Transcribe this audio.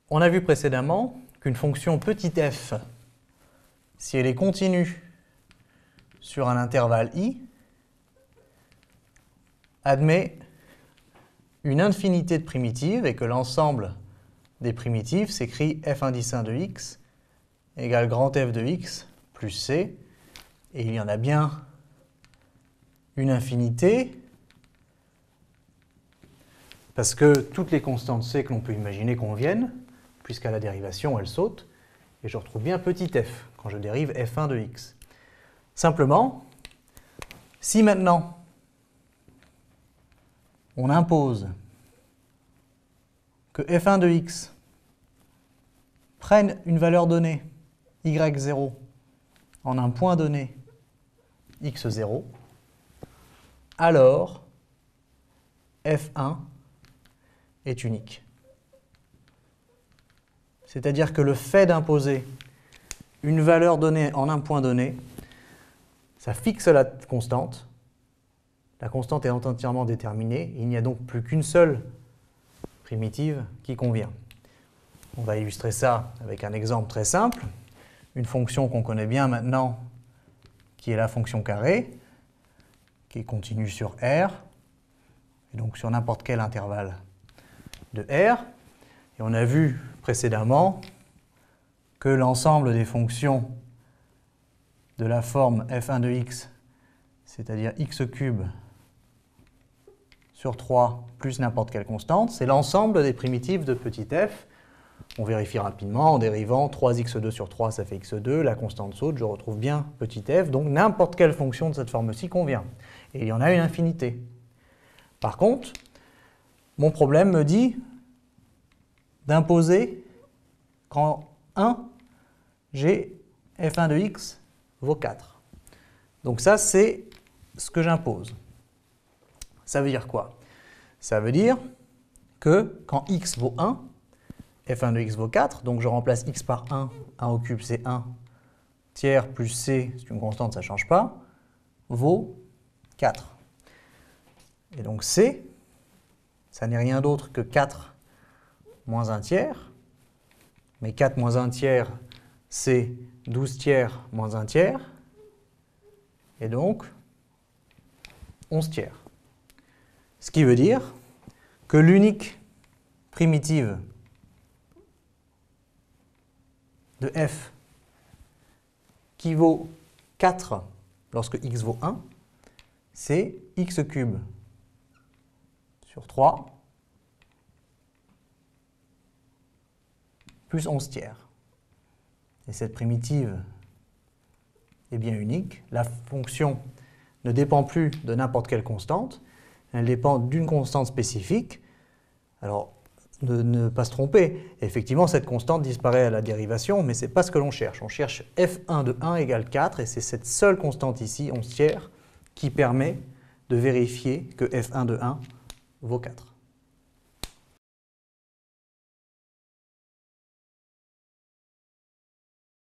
On a vu précédemment qu'une fonction petit f, si elle est continue sur un intervalle i, admet une infinité de primitives et que l'ensemble des primitives s'écrit f indice 1 de x égale grand F de x plus c. Et il y en a bien une infinité parce que toutes les constantes c que l'on peut imaginer conviennent, puisqu'à la dérivation, elles sautent, et je retrouve bien petit f quand je dérive f1 de x. Simplement, si maintenant on impose que f1 de x prenne une valeur donnée, y0, en un point donné, x0, alors f1 est unique. C'est-à-dire que le fait d'imposer une valeur donnée en un point donné, ça fixe la constante. La constante est entièrement déterminée. Il n'y a donc plus qu'une seule primitive qui convient. On va illustrer ça avec un exemple très simple. Une fonction qu'on connaît bien maintenant, qui est la fonction carré, qui est continue sur R, et donc sur n'importe quel intervalle de R. Et on a vu précédemment que l'ensemble des fonctions de la forme f1 de x, c'est-à-dire x cube sur 3 plus n'importe quelle constante, c'est l'ensemble des primitives de petit f. On vérifie rapidement en dérivant 3x2 sur 3, ça fait x2, la constante saute, je retrouve bien petit f, donc n'importe quelle fonction de cette forme-ci convient. Et il y en a une infinité. Par contre, mon problème me dit d'imposer qu'en 1, j'ai f1 de x vaut 4. Donc ça, c'est ce que j'impose. Ça veut dire quoi? Ça veut dire que quand x vaut 1, f1 de x vaut 4, donc je remplace x par 1, 1 au cube c'est 1, tiers plus c, c'est une constante, ça ne change pas, vaut 4. Et donc c, ça n'est rien d'autre que 4 moins 1 tiers, mais 4 moins 1 tiers, c'est 12 tiers moins 1 tiers, et donc 11 tiers. Ce qui veut dire que l'unique primitive de f qui vaut 4 lorsque x vaut 1, c'est x cube sur 3 plus 11 tiers. Et cette primitive est bien unique. La fonction ne dépend plus de n'importe quelle constante, elle dépend d'une constante spécifique. Alors, ne pas se tromper, effectivement, cette constante disparaît à la dérivation, mais ce n'est pas ce que l'on cherche. On cherche f1 de 1 égale 4, et c'est cette seule constante ici, 11 tiers, qui permet de vérifier que f1 de 1 vaut 4.